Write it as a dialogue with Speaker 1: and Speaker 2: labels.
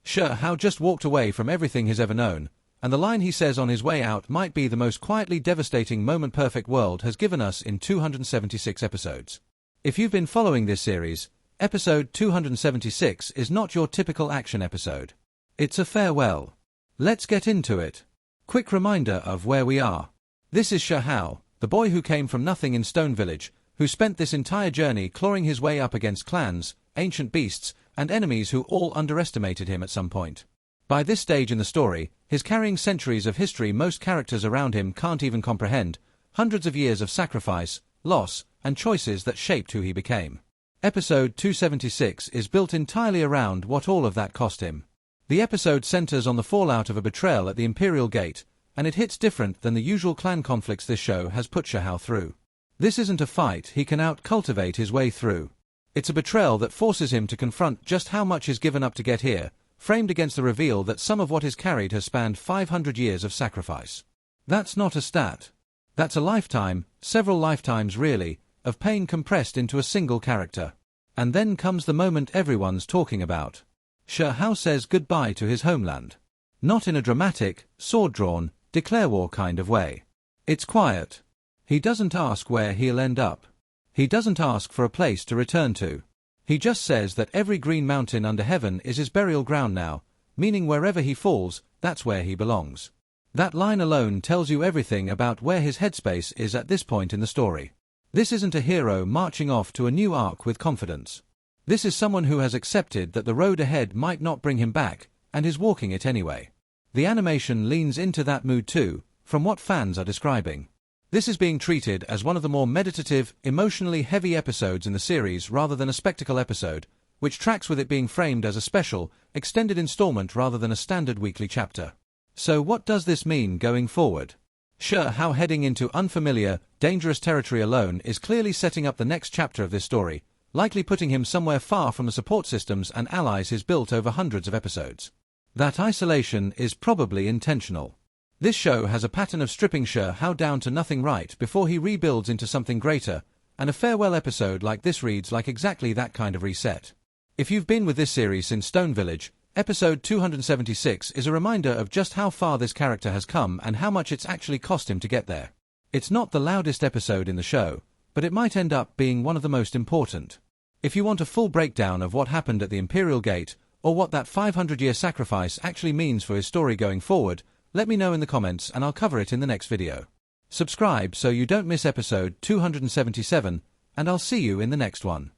Speaker 1: Shijie just walked away from everything he's ever known, and the line he says on his way out might be the most quietly devastating moment perfect world has given us in 276 episodes. If you've been following this series, episode 276 is not your typical action episode. It's a farewell. Let's get into it. Quick reminder of where we are. This is Shijie, the boy who came from nothing in Stone Village, who spent this entire journey clawing his way up against clans, ancient beasts, and enemies who all underestimated him at some point. By this stage in the story, he's carrying centuries of history most characters around him can't even comprehend, hundreds of years of sacrifice, loss, and choices that shaped who he became. Episode 276 is built entirely around what all of that cost him. The episode centers on the fallout of a betrayal at the Imperial Gate, and it hits different than the usual clan conflicts this show has put Shijie through. This isn't a fight he can out-cultivate his way through. It's a betrayal that forces him to confront just how much is given up to get here, framed against the reveal that some of what is carried has spanned 500 years of sacrifice. That's not a stat. That's a lifetime, several lifetimes really, of pain compressed into a single character. And then comes the moment everyone's talking about. Shijie says goodbye to his homeland. Not in a dramatic, sword-drawn, declare war kind of way. It's quiet. He doesn't ask where he'll end up. He doesn't ask for a place to return to. He just says that every green mountain under heaven is his burial ground now, meaning wherever he falls, that's where he belongs. That line alone tells you everything about where his headspace is at this point in the story. This isn't a hero marching off to a new arc with confidence. This is someone who has accepted that the road ahead might not bring him back, and is walking it anyway. The animation leans into that mood too, from what fans are describing. This is being treated as one of the more meditative, emotionally heavy episodes in the series rather than a spectacle episode, which tracks with it being framed as a special, extended installment rather than a standard weekly chapter. So what does this mean going forward? Shijie heading into unfamiliar, dangerous territory alone is clearly setting up the next chapter of this story, likely putting him somewhere far from the support systems and allies he's built over hundreds of episodes. That isolation is probably intentional. This show has a pattern of stripping Shijie down to nothing right before he rebuilds into something greater, and a farewell episode like this reads like exactly that kind of reset. If you've been with this series since Stone Village, episode 276 is a reminder of just how far this character has come and how much it's actually cost him to get there. It's not the loudest episode in the show, but it might end up being one of the most important. If you want a full breakdown of what happened at the Imperial Gate, or what that 500-year sacrifice actually means for his story going forward, let me know in the comments and I'll cover it in the next video. Subscribe so you don't miss episode 277, and I'll see you in the next one.